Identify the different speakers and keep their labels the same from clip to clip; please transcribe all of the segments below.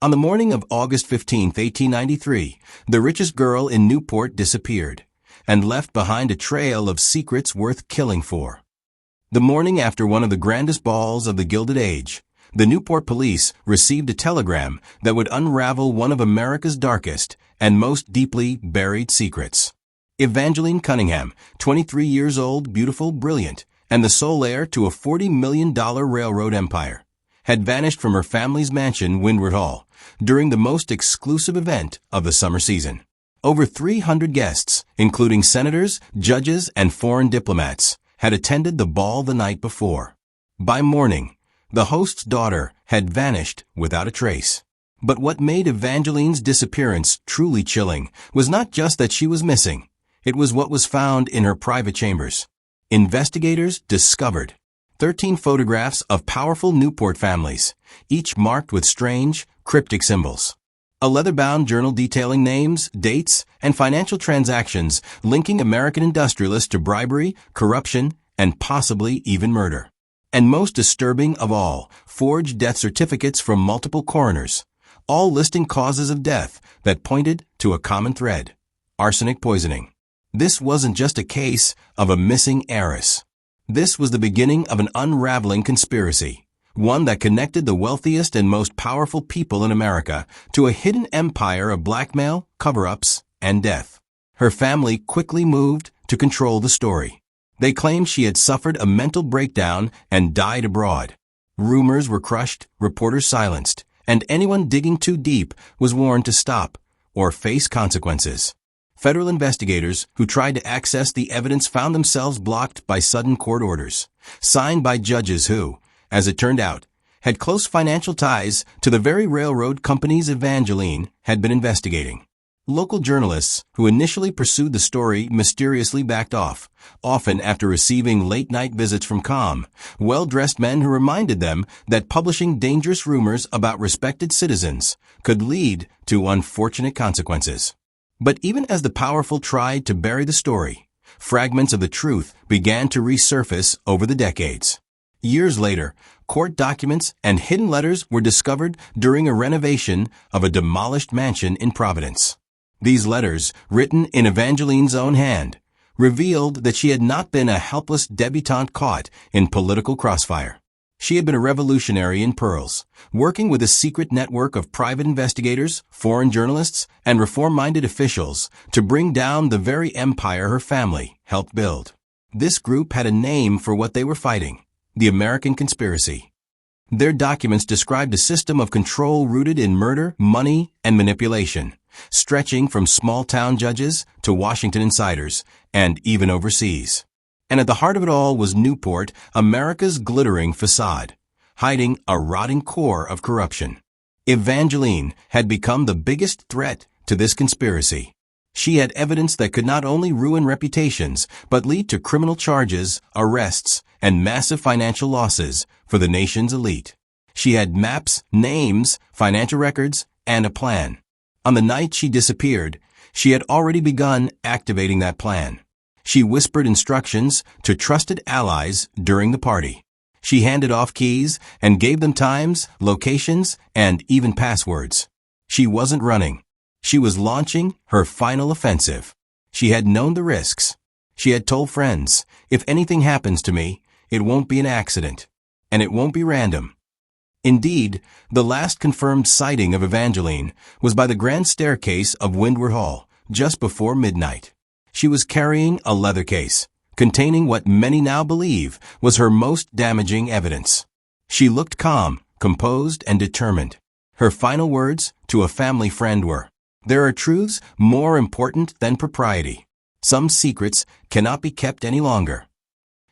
Speaker 1: On the morning of August 15, 1893, the richest girl in Newport disappeared and left behind a trail of secrets worth killing for. The morning after one of the grandest balls of the Gilded Age, the Newport police received a telegram that would unravel one of America's darkest and most deeply buried secrets. Evangeline Cunningham, 23 years old, beautiful, brilliant, and the sole heir to a $40 million railroad empire, had vanished from her family's mansion, Windward Hall, during the most exclusive event of the summer season. Over 300 guests, including senators, judges, and foreign diplomats, had attended the ball the night before. By morning, the host's daughter had vanished without a trace. But what made Evangeline's disappearance truly chilling was not just that she was missing. It was what was found in her private chambers. Investigators discovered 13 photographs of powerful Newport families, each marked with strange, cryptic symbols. A leather-bound journal detailing names, dates, and financial transactions linking American industrialists to bribery, corruption, and possibly even murder. And most disturbing of all, forged death certificates from multiple coroners, all listing causes of death that pointed to a common thread: arsenic poisoning. This wasn't just a case of a missing heiress. This was the beginning of an unraveling conspiracy, one that connected the wealthiest and most powerful people in America to a hidden empire of blackmail, cover-ups, and death. Her family quickly moved to control the story. They claimed she had suffered a mental breakdown and died abroad. Rumors were crushed, reporters silenced, and anyone digging too deep was warned to stop or face consequences. Federal investigators who tried to access the evidence found themselves blocked by sudden court orders, signed by judges who, as it turned out, had close financial ties to the very railroad companies Evangeline had been investigating. Local journalists who initially pursued the story mysteriously backed off, often after receiving late-night visits from calm, well-dressed men who reminded them that publishing dangerous rumors about respected citizens could lead to unfortunate consequences. But even as the powerful tried to bury the story, fragments of the truth began to resurface over the decades. Years later, court documents and hidden letters were discovered during a renovation of a demolished mansion in Providence. These letters, written in Evangeline's own hand, revealed that she had not been a helpless debutante caught in political crossfire. She had been a revolutionary in pearls, working with a secret network of private investigators, foreign journalists, and reform-minded officials to bring down the very empire her family helped build. This group had a name for what they were fighting: the American conspiracy. Their documents described a system of control rooted in murder, money, and manipulation, stretching from small-town judges to Washington insiders, and even overseas. And at the heart of it all was Newport, America's glittering facade, hiding a rotting core of corruption. Evangeline had become the biggest threat to this conspiracy. She had evidence that could not only ruin reputations, but lead to criminal charges, arrests, and massive financial losses for the nation's elite. She had maps, names, financial records, and a plan. On the night she disappeared, she had already begun activating that plan. She whispered instructions to trusted allies during the party. She handed off keys and gave them times, locations, and even passwords. She wasn't running. She was launching her final offensive. She had known the risks. She had told friends, "If anything happens to me, it won't be an accident, and it won't be random." Indeed, the last confirmed sighting of Evangeline was by the grand staircase of Windward Hall, just before midnight. She was carrying a leather case, containing what many now believe was her most damaging evidence. She looked calm, composed, and determined. Her final words to a family friend were, "There are truths more important than propriety. Some secrets cannot be kept any longer."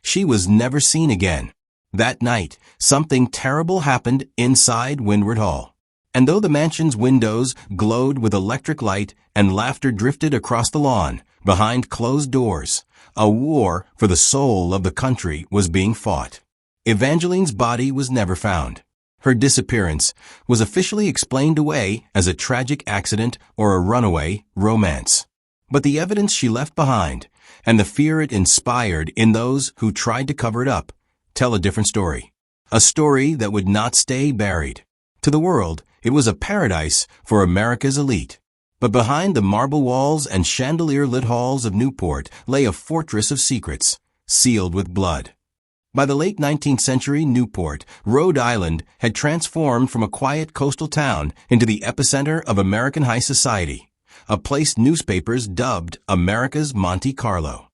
Speaker 1: She was never seen again. That night, something terrible happened inside Windward Hall. And though the mansion's windows glowed with electric light and laughter drifted across the lawn, behind closed doors, a war for the soul of the country was being fought. Evangeline's body was never found. Her disappearance was officially explained away as a tragic accident or a runaway romance. But the evidence she left behind, and the fear it inspired in those who tried to cover it up, tell a different story. A story that would not stay buried. To the world, It was a paradise for America's elite. But behind the marble walls and chandelier-lit halls of Newport lay a fortress of secrets, sealed with blood. By the late 19th century, Newport, Rhode Island, had transformed from a quiet coastal town into the epicenter of American high society, a place newspapers dubbed America's Monte Carlo.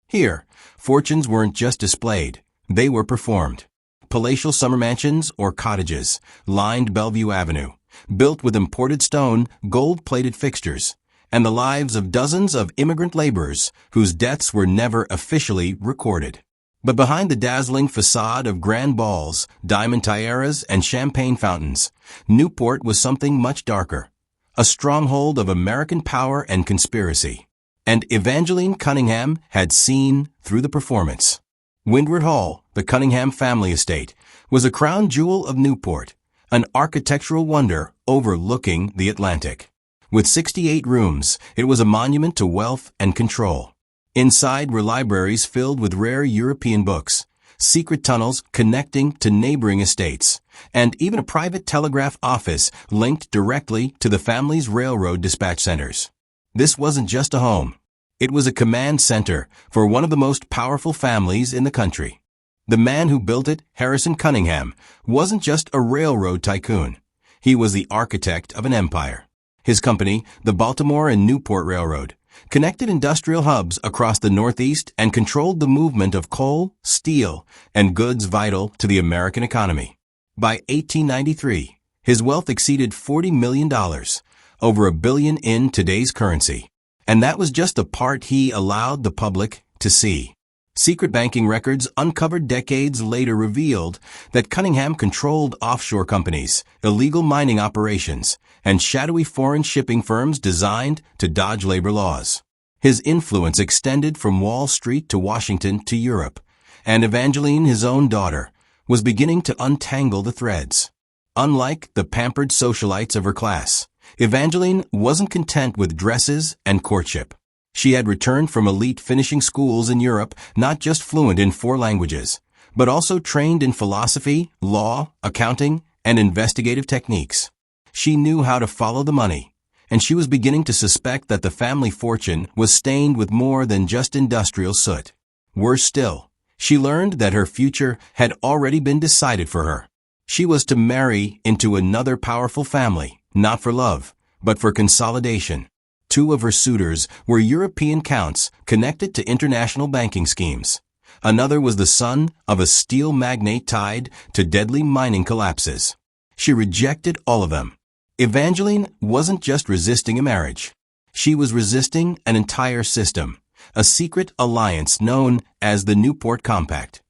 Speaker 1: Here, fortunes weren't just displayed, they were performed. Palatial summer mansions or cottages lined Bellevue Avenue, built with imported stone, gold-plated fixtures, and the lives of dozens of immigrant laborers whose deaths were never officially recorded. But behind the dazzling facade of grand balls, diamond tiaras, and champagne fountains, Newport was something much darker, a stronghold of American power and conspiracy. And Evangeline Cunningham had seen through the performance. Windward Hall, the Cunningham family estate, was a crown jewel of Newport, an architectural wonder overlooking the Atlantic. With 68 rooms, it was a monument to wealth and control. Inside were libraries filled with rare European books, secret tunnels connecting to neighboring estates, and even a private telegraph office linked directly to the family's railroad dispatch centers. This wasn't just a home. It was a command center for one of the most powerful families in the country. The man who built it, Heiress Cunningham, wasn't just a railroad tycoon. He was the architect of an empire. His company, the Baltimore and Newport Railroad, connected industrial hubs across the Northeast and controlled the movement of coal, steel, and goods vital to the American economy. By 1893, his wealth exceeded $40 million, over $1 billion in today's currency. And that was just the part he allowed the public to see. Secret banking records uncovered decades later revealed that Cunningham controlled offshore companies, illegal mining operations, and shadowy foreign shipping firms designed to dodge labor laws. His influence extended from Wall Street to Washington to Europe, and Evangeline, his own daughter, was beginning to untangle the threads. Unlike the pampered socialites of her class, Evangeline wasn't content with dresses and courtship. She had returned from elite finishing schools in Europe, not just fluent in 4 languages, but also trained in philosophy, law, accounting, and investigative techniques. She knew how to follow the money, and she was beginning to suspect that the family fortune was stained with more than just industrial soot. Worse still, she learned that her future had already been decided for her. She was to marry into another powerful family, not for love, but for consolidation. 2 of her suitors were European counts connected to international banking schemes. Another was the son of a steel magnate tied to deadly mining collapses. She rejected all of them. Evangeline wasn't just resisting a marriage. She was resisting an entire system, a secret alliance known as the Newport Compact.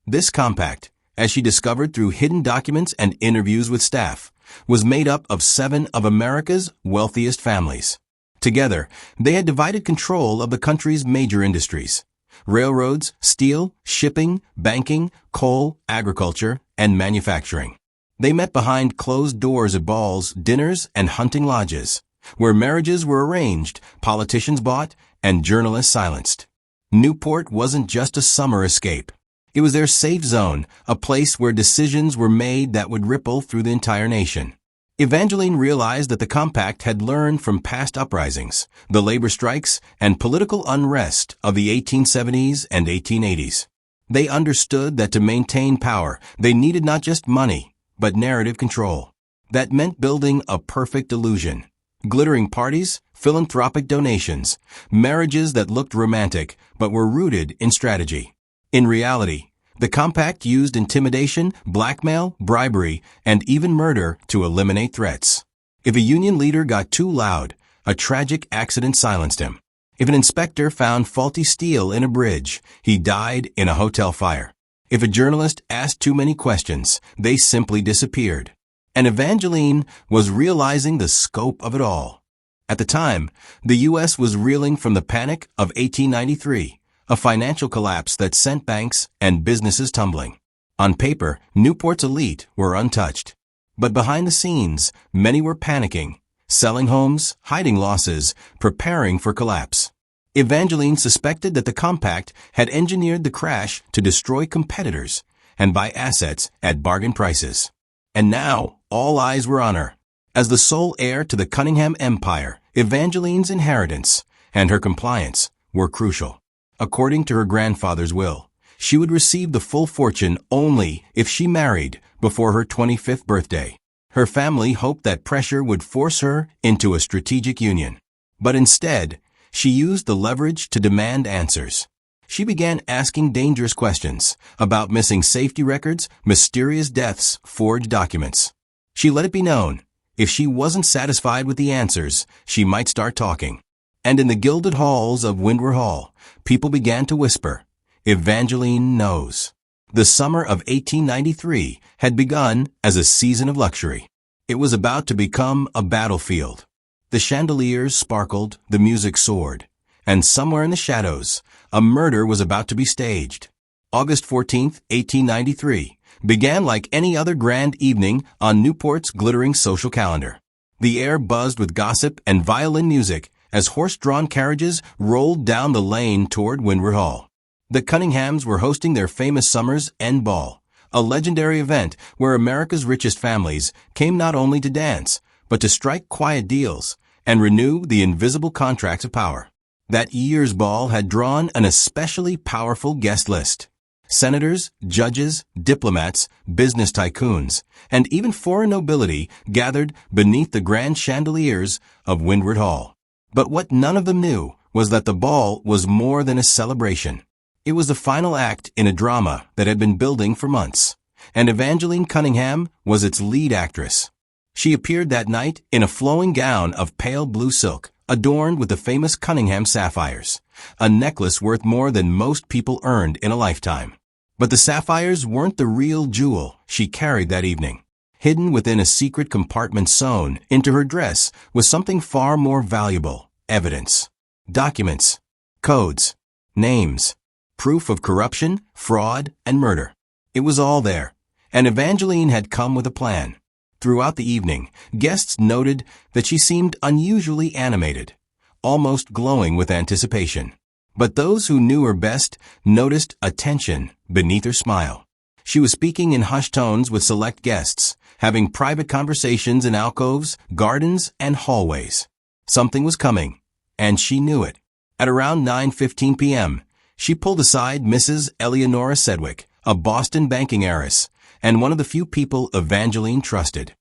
Speaker 1: This compact, as she discovered through hidden documents and interviews with staff, was made up of 7 of America's wealthiest families. Together, they had divided control of the country's major industries: railroads, steel, shipping, banking, coal, agriculture, and manufacturing. They met behind closed doors at balls, dinners, and hunting lodges, where marriages were arranged, politicians bought, and journalists silenced. Newport wasn't just a summer escape. It was their safe zone, a place where decisions were made that would ripple through the entire nation. Evangeline realized that the compact had learned from past uprisings, the labor strikes, and political unrest of the 1870s and 1880s. They understood that to maintain power, they needed not just money, but narrative control. That meant building a perfect illusion. Glittering parties, philanthropic donations, marriages that looked romantic but were rooted in strategy. In reality, the compact used intimidation, blackmail, bribery, and even murder to eliminate threats. If a union leader got too loud, a tragic accident silenced him. If an inspector found faulty steel in a bridge, he died in a hotel fire. If a journalist asked too many questions, they simply disappeared. And Evangeline was realizing the scope of it all. At the time, the U.S. was reeling from the panic of 1893. A financial collapse that sent banks and businesses tumbling. On paper, Newport's elite were untouched. But behind the scenes, many were panicking, selling homes, hiding losses, preparing for collapse. Evangeline suspected that the compact had engineered the crash to destroy competitors and buy assets at bargain prices. And now, all eyes were on her. As the sole heir to the Cunningham empire, Evangeline's inheritance and her compliance were crucial. According to her grandfather's will, she would receive the full fortune only if she married before her 25th birthday. Her family hoped that pressure would force her into a strategic union. But instead, she used the leverage to demand answers. She began asking dangerous questions about missing safety records, mysterious deaths, forged documents. She let it be known, if she wasn't satisfied with the answers, she might start talking. And in the gilded halls of Windward Hall, people began to whisper, "Evangeline knows." The summer of 1893 had begun as a season of luxury. It was about to become a battlefield. The chandeliers sparkled, the music soared, and somewhere in the shadows, a murder was about to be staged. August 14, 1893, began like any other grand evening on Newport's glittering social calendar. The air buzzed with gossip and violin music as horse-drawn carriages rolled down the lane toward Windward Hall. The Cunninghams were hosting their famous Summer's End Ball, a legendary event where America's richest families came not only to dance, but to strike quiet deals and renew the invisible contracts of power. That year's ball had drawn an especially powerful guest list. Senators, judges, diplomats, business tycoons, and even foreign nobility gathered beneath the grand chandeliers of Windward Hall. But what none of them knew was that the ball was more than a celebration. It was the final act in a drama that had been building for months, and Evangeline Cunningham was its lead actress. She appeared that night in a flowing gown of pale blue silk, adorned with the famous Cunningham sapphires, a necklace worth more than most people earned in a lifetime. But the sapphires weren't the real jewel she carried that evening. Hidden within a secret compartment sewn into her dress was something far more valuable: evidence, documents, codes, names, proof of corruption, fraud, and murder. It was all there, and Evangeline had come with a plan. Throughout the evening, guests noted that she seemed unusually animated, almost glowing with anticipation. But those who knew her best noticed a tension beneath her smile. She was speaking in hushed tones with select guests, having private conversations in alcoves, gardens, and hallways. Something was coming, and she knew it. At around 9:15 p.m., she pulled aside Mrs. Eleanora Sedgwick, a Boston banking heiress, and one of the few people Evangeline trusted.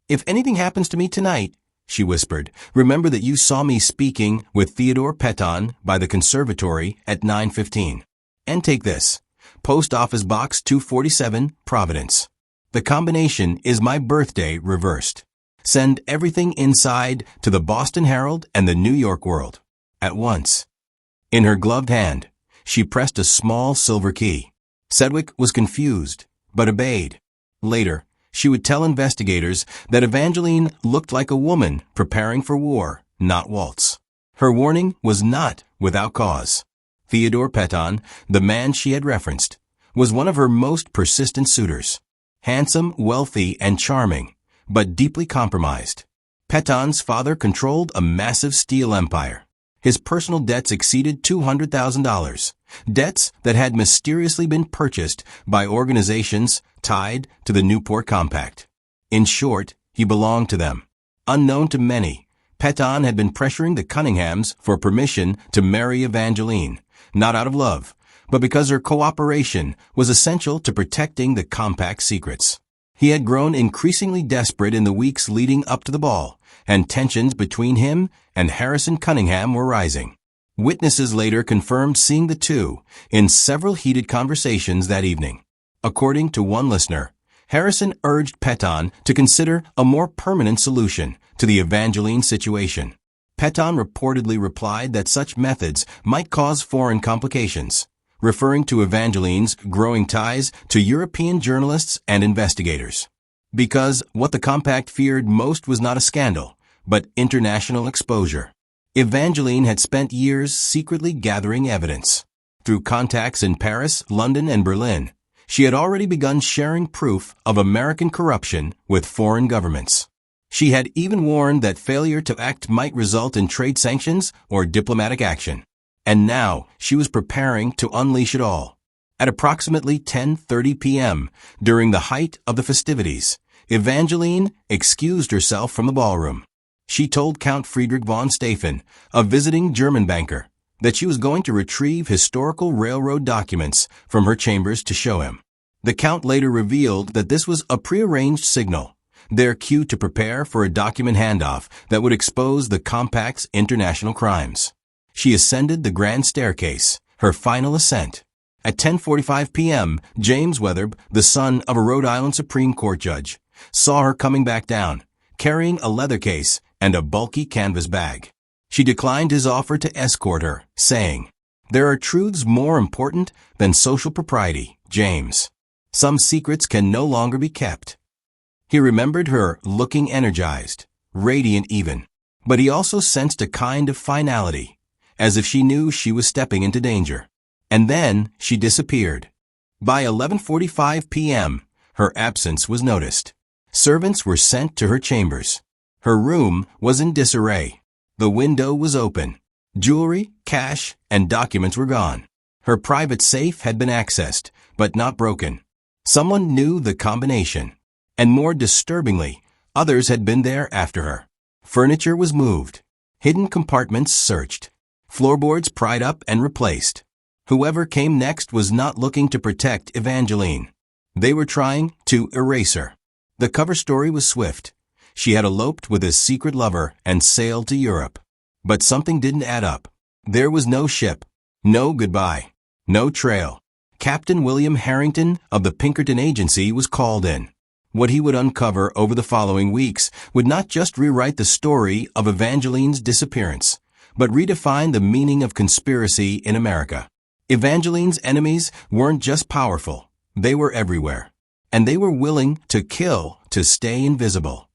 Speaker 1: "If anything happens to me tonight," she whispered, "remember that you saw me speaking with Theodore Peton by the conservatory at 9:15. And take this, Post Office Box 247, Providence. The combination is my birthday reversed. Send everything inside to the Boston Herald and the New York World at once." In her gloved hand, she pressed a small silver key. Sedgwick was confused, but obeyed. Later, she would tell investigators that Evangeline looked like a woman preparing for war, not waltz. Her warning was not without cause. Theodore Peton, the man she had referenced, was one of her most persistent suitors. Handsome, wealthy, and charming, but deeply compromised. Peton's father controlled a massive steel empire. His personal debts exceeded $200,000, debts that had mysteriously been purchased by organizations tied to the Newport Compact. In short, he belonged to them. Unknown to many, Peton had been pressuring the Cunninghams for permission to marry Evangeline, not out of love, but because her cooperation was essential to protecting the Compact's secrets. He had grown increasingly desperate in the weeks leading up to the ball, and tensions between him and Heiress and Cunningham were rising. Witnesses later confirmed seeing the two in several heated conversations that evening. According to one listener, Harrison urged Peton to consider a more permanent solution to the Evangeline situation. Peton reportedly replied that such methods might cause foreign complications, referring to Evangeline's growing ties to European journalists and investigators. Because what the Compact feared most was not a scandal, but international exposure. Evangeline had spent years secretly gathering evidence. Through contacts in Paris, London, and Berlin, she had already begun sharing proof of American corruption with foreign governments. She had even warned that failure to act might result in trade sanctions or diplomatic action. And now she was preparing to unleash it all. At approximately 10:30 p.m., during the height of the festivities, Evangeline excused herself from the ballroom. She told Count Friedrich von Stauffen, a visiting German banker, that she was going to retrieve historical railroad documents from her chambers to show him. The Count later revealed that this was a prearranged signal, their cue to prepare for a document handoff that would expose the Compact's international crimes. She ascended the grand staircase, her final ascent. At 10:45 p.m., James Wetherbe, the son of a Rhode Island Supreme Court judge, saw her coming back down, carrying a leather case and a bulky canvas bag. She declined his offer to escort her, saying, "There are truths more important than social propriety, James. Some secrets can no longer be kept." He remembered her looking energized, radiant even, but he also sensed a kind of finality, as if she knew she was stepping into danger. And then she disappeared. By 11:45 p.m., her absence was noticed. Servants were sent to her chambers. Her room was in disarray. The window was open. Jewelry, cash, and documents were gone. Her private safe had been accessed, but not broken. Someone knew the combination. And more disturbingly, others had been there after her. Furniture was moved. Hidden compartments searched. Floorboards pried up and replaced. Whoever came next was not looking to protect Evangeline. They were trying to erase her. The cover story was swift. She had eloped with his secret lover and sailed to Europe. But something didn't add up. There was no ship, no goodbye, no trail. Captain William Harrington of the Pinkerton Agency was called in. What he would uncover over the following weeks would not just rewrite the story of Evangeline's disappearance, but redefine the meaning of conspiracy in America. Evangeline's enemies weren't just powerful, they were everywhere. And they were willing to kill to stay invisible.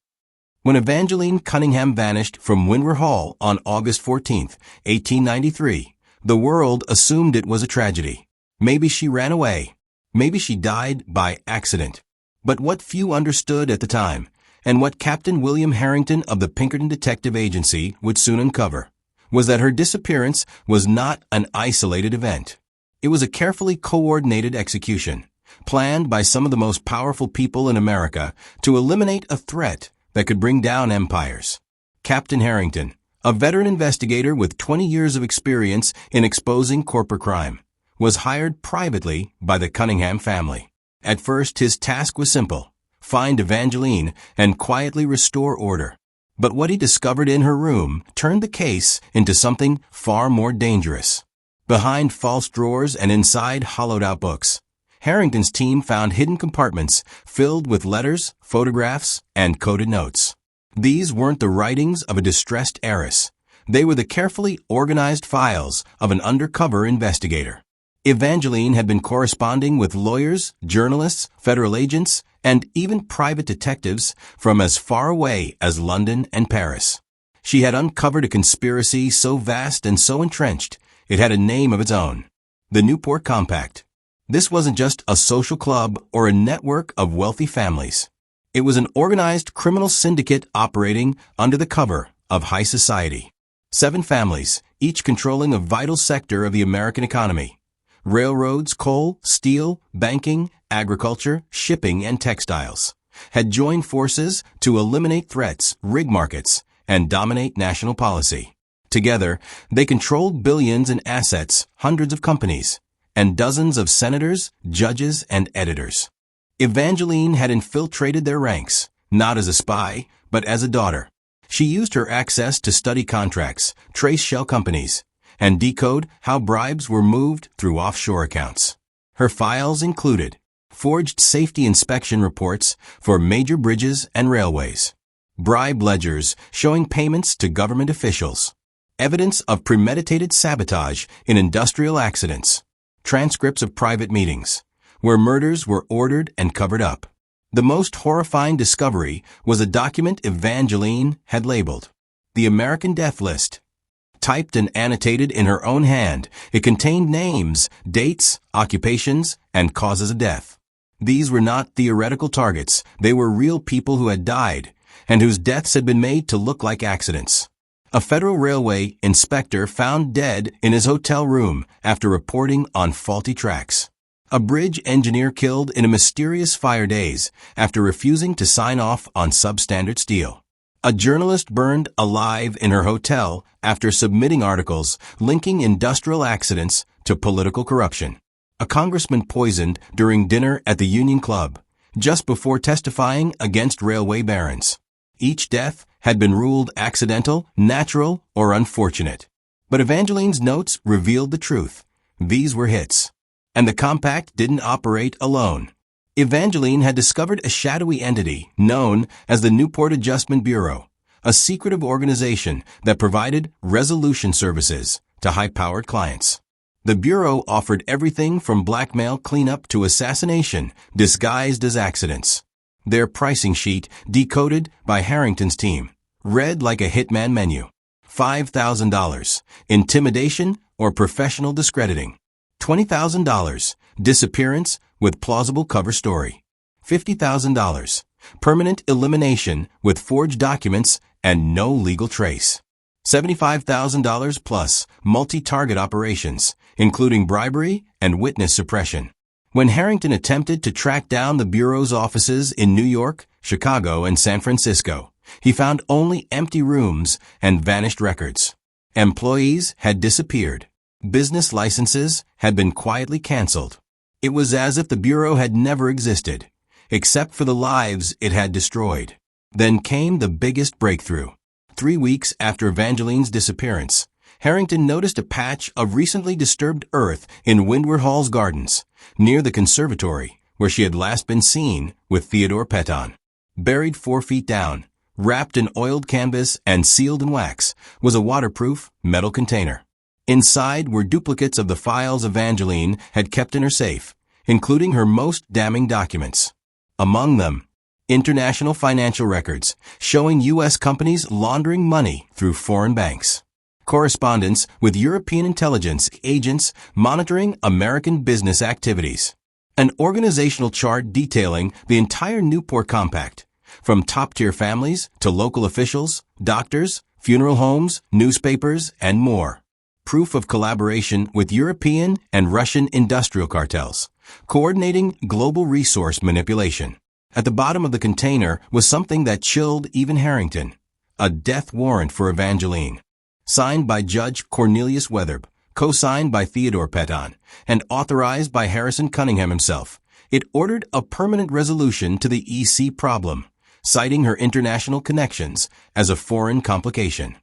Speaker 1: When Evangeline Cunningham vanished from Windsor Hall on August 14, 1893, the world assumed it was a tragedy. Maybe she ran away. Maybe she died by accident. But what few understood at the time, and what Captain William Harrington of the Pinkerton Detective Agency would soon uncover, was that her disappearance was not an isolated event. It was a carefully coordinated execution, planned by some of the most powerful people in America to eliminate a threat that could bring down empires. Captain Harrington, a veteran investigator with 20 years of experience in exposing corporate crime, was hired privately by the Cunningham family. At first, his task was simple: find Evangeline and quietly restore order. But what he discovered in her room turned the case into something far more dangerous. Behind false drawers and inside hollowed-out books, Harrington's team found hidden compartments filled with letters, photographs, and coded notes. These weren't the writings of a distressed heiress. They were the carefully organized files of an undercover investigator. Evangeline had been corresponding with lawyers, journalists, federal agents, and even private detectives from as far away as London and Paris. She had uncovered a conspiracy so vast and so entrenched, it had a name of its own: the Newport Compact. This wasn't just a social club or a network of wealthy families. It was an organized criminal syndicate operating under the cover of high society. 7 families, each controlling a vital sector of the American economy: railroads, coal, steel, banking, agriculture, shipping, and textiles, had joined forces to eliminate threats, rig markets, and dominate national policy. Together, they controlled billions in assets, hundreds of companies, and dozens of senators, judges, and editors. Evangeline had infiltrated their ranks, not as a spy, but as a daughter. She used her access to study contracts, trace shell companies, and decode how bribes were moved through offshore accounts. Her files included forged safety inspection reports for major bridges and railways, bribe ledgers showing payments to government officials, evidence of premeditated sabotage in industrial accidents, transcripts of private meetings, where murders were ordered and covered up. The most horrifying discovery was a document Evangeline had labeled the American Death List. Typed and annotated in her own hand, it contained names, dates, occupations, and causes of death. These were not theoretical targets. They were real people who had died, and whose deaths had been made to look like accidents. A Federal Railway inspector found dead in his hotel room after reporting on faulty tracks. A bridge engineer killed in a mysterious fire days after refusing to sign off on substandard steel. A journalist burned alive in her hotel after submitting articles linking industrial accidents to political corruption. A congressman poisoned during dinner at the Union Club, just before testifying against railway barons. Each death had been ruled accidental, natural, or unfortunate. But Evangeline's notes revealed the truth. These were hits. And the compact didn't operate alone. Evangeline had discovered a shadowy entity known as the Newport Adjustment Bureau, a secretive organization that provided resolution services to high-powered clients. The Bureau offered everything from blackmail cleanup to assassination, disguised as accidents. Their pricing sheet, decoded by Harrington's team, read like a hitman menu. $5,000, intimidation or professional discrediting. $20,000, disappearance with plausible cover story. $50,000, permanent elimination with forged documents and no legal trace. $75,000 plus multi-target operations, including bribery and witness suppression. When Harrington attempted to track down the Bureau's offices in New York, Chicago, and San Francisco, he found only empty rooms and vanished records. Employees had disappeared. Business licenses had been quietly canceled. It was as if the Bureau had never existed, except for the lives it had destroyed. Then came the biggest breakthrough. 3 weeks after Evangeline's disappearance, Harrington noticed a patch of recently disturbed earth in Windward Hall's gardens, near the conservatory where she had last been seen with Theodore Peton. Buried 4 feet down, wrapped in oiled canvas and sealed in wax, was a waterproof metal container. Inside were duplicates of the files Evangeline had kept in her safe, including her most damning documents. Among them, international financial records showing U.S. companies laundering money through foreign banks. Correspondence with European intelligence agents monitoring American business activities. An organizational chart detailing the entire Newport Compact, from top-tier families to local officials, doctors, funeral homes, newspapers, and more. Proof of collaboration with European and Russian industrial cartels, coordinating global resource manipulation. At the bottom of the container was something that chilled even Harrington, a death warrant for Evangeline. Signed by Judge Cornelius Wetherb, co-signed by Theodore Peton, and authorized by Heiress Cunningham himself, it ordered a permanent resolution to the EC problem, citing her international connections as a foreign complication.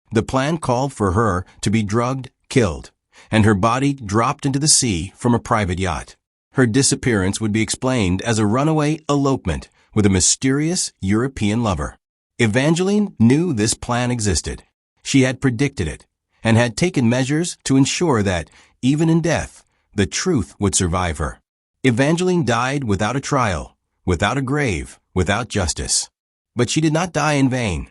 Speaker 1: The plan called for her to be drugged, killed, and her body dropped into the sea from a private yacht. Her disappearance would be explained as a runaway elopement with a mysterious European lover. Evangeline knew this plan existed. She had predicted it, and had taken measures to ensure that, even in death, the truth would survive her. Evangeline died without a trial, without a grave, without justice. But she did not die in vain.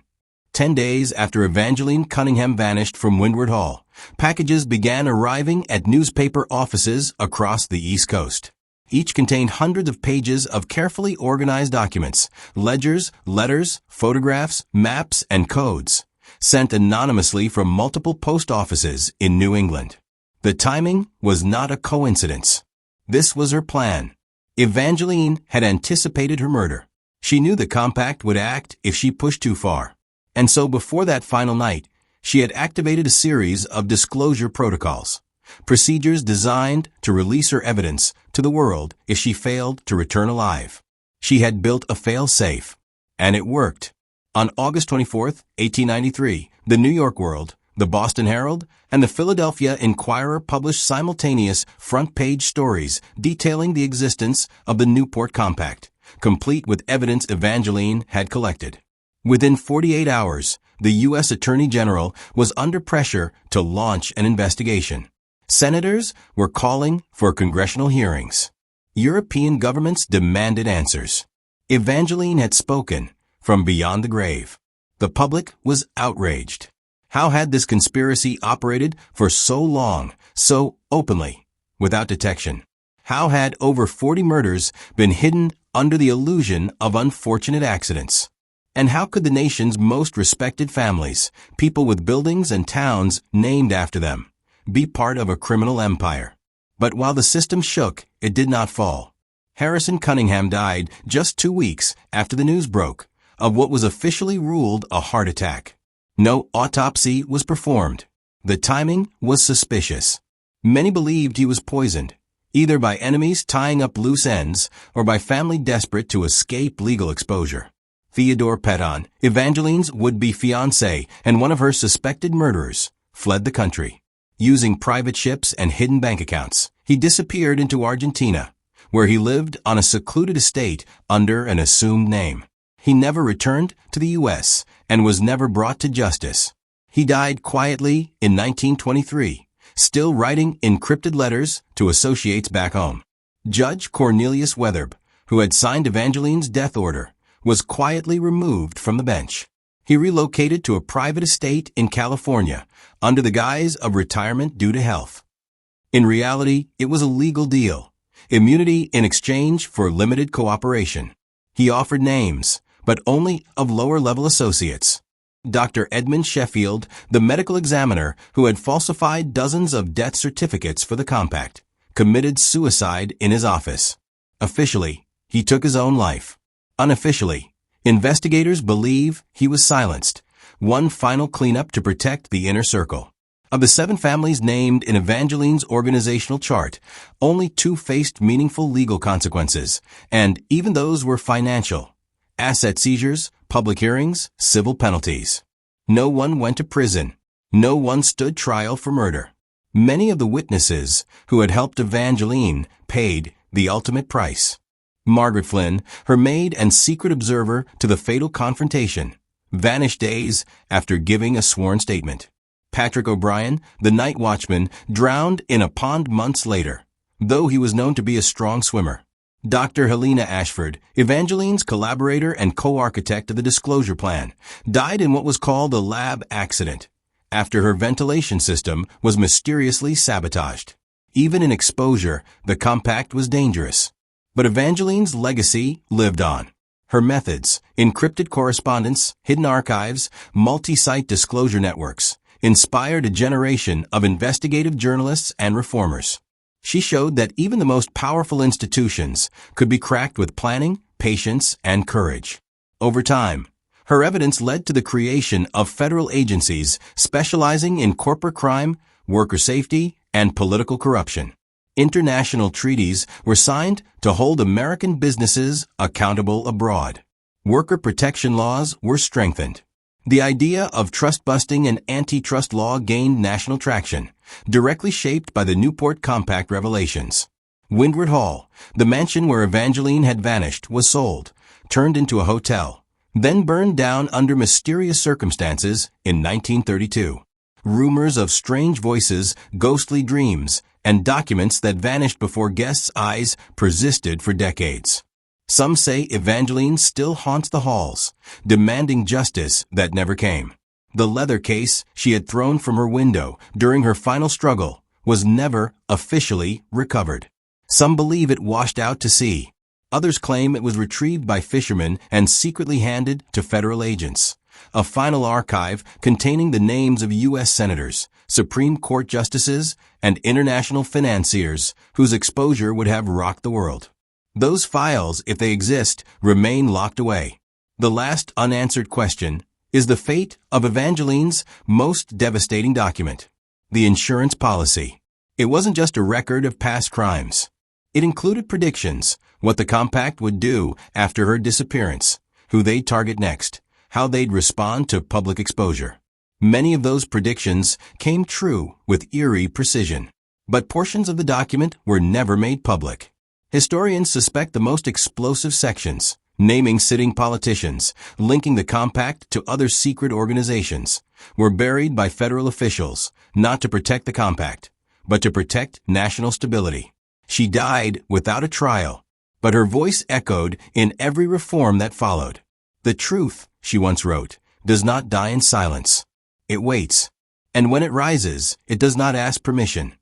Speaker 1: 10 days after Evangeline Cunningham vanished from Windward Hall, packages began arriving at newspaper offices across the East Coast. Each contained hundreds of pages of carefully organized documents, ledgers, letters, photographs, maps, and codes, sent anonymously from multiple post offices in New England. The timing was not a coincidence. This was her plan. Evangeline had anticipated her murder. She knew the compact would act if she pushed too far. And so before that final night, she had activated a series of disclosure protocols, procedures designed to release her evidence to the world if she failed to return alive. She had built a fail-safe, and it worked. On August 24, 1893, the New York World, the Boston Herald, and the Philadelphia Inquirer published simultaneous front-page stories detailing the existence of the Newport Compact, complete with evidence Evangeline had collected. Within 48 hours, the U.S. Attorney General was under pressure to launch an investigation. Senators were calling for congressional hearings. European governments demanded answers. Evangeline had spoken from beyond the grave. The public was outraged. How had this conspiracy operated for so long, so openly, without detection? How had over 40 murders been hidden under the illusion of unfortunate accidents? And how could the nation's most respected families, people with buildings and towns named after them, be part of a criminal empire? But while the system shook, it did not fall. Heiress Cunningham died just 2 weeks after the news broke of what was officially ruled a heart attack. No autopsy was performed. The timing was suspicious. Many believed he was poisoned, either by enemies tying up loose ends or by family desperate to escape legal exposure. Theodore Peton, Evangeline's would-be fiancé and one of her suspected murderers, fled the country. Using private ships and hidden bank accounts, he disappeared into Argentina, where he lived on a secluded estate under an assumed name. He never returned to the U.S. and was never brought to justice. He died quietly in 1923, still writing encrypted letters to associates back home. Judge Cornelius Wetherbe, who had signed Evangeline's death order, was quietly removed from the bench. He relocated to a private estate in California under the guise of retirement due to health. In reality, it was a legal deal, immunity in exchange for limited cooperation. He offered names, but only of lower-level associates. Dr. Edmund Sheffield, the medical examiner who had falsified dozens of death certificates for the compact, committed suicide in his office. Officially, he took his own life. Unofficially, investigators believe he was silenced, one final cleanup to protect the inner circle. Of the 7 families named in Evangeline's organizational chart, only 2 faced meaningful legal consequences, and even those were financial. Asset seizures, public hearings, civil penalties. No one went to prison. No one stood trial for murder. Many of the witnesses who had helped Evangeline paid the ultimate price. Margaret Flynn, her maid and secret observer to the fatal confrontation, vanished days after giving a sworn statement. Patrick O'Brien, the night watchman, drowned in a pond months later, though he was known to be a strong swimmer. Dr. Helena Ashford, Evangeline's collaborator and co-architect of the disclosure plan, died in what was called a lab accident, after her ventilation system was mysteriously sabotaged. Even in exposure, the compact was dangerous. But Evangeline's legacy lived on. Her methods, encrypted correspondence, hidden archives, multi-site disclosure networks, inspired a generation of investigative journalists and reformers. She showed that even the most powerful institutions could be cracked with planning, patience, and courage. Over time, her evidence led to the creation of federal agencies specializing in corporate crime, worker safety, and political corruption. International treaties were signed to hold American businesses accountable abroad. Worker protection laws were strengthened. The idea of trust-busting and antitrust law gained national traction, directly shaped by the Newport Compact revelations. Windward Hall, the mansion where Evangeline had vanished, was sold, turned into a hotel, then burned down under mysterious circumstances in 1932. Rumors of strange voices, ghostly dreams, and documents that vanished before guests' eyes persisted for decades. Some say Evangeline still haunts the halls, demanding justice that never came. The leather case she had thrown from her window during her final struggle was never officially recovered. Some believe it washed out to sea. Others claim it was retrieved by fishermen and secretly handed to federal agents. A final archive containing the names of U.S. senators, Supreme Court justices, and international financiers whose exposure would have rocked the world. Those files, if they exist, remain locked away. The last unanswered question is the fate of Evangeline's most devastating document, the insurance policy. It wasn't just a record of past crimes. It included predictions, what the compact would do after her disappearance, who they'd target next, how they'd respond to public exposure. Many of those predictions came true with eerie precision, but portions of the document were never made public. Historians suspect the most explosive sections, naming sitting politicians, linking the compact to other secret organizations, were buried by federal officials, not to protect the compact, but to protect national stability. She died without a trial, but her voice echoed in every reform that followed. The truth, she once wrote, does not die in silence. It waits. And when it rises, it does not ask permission.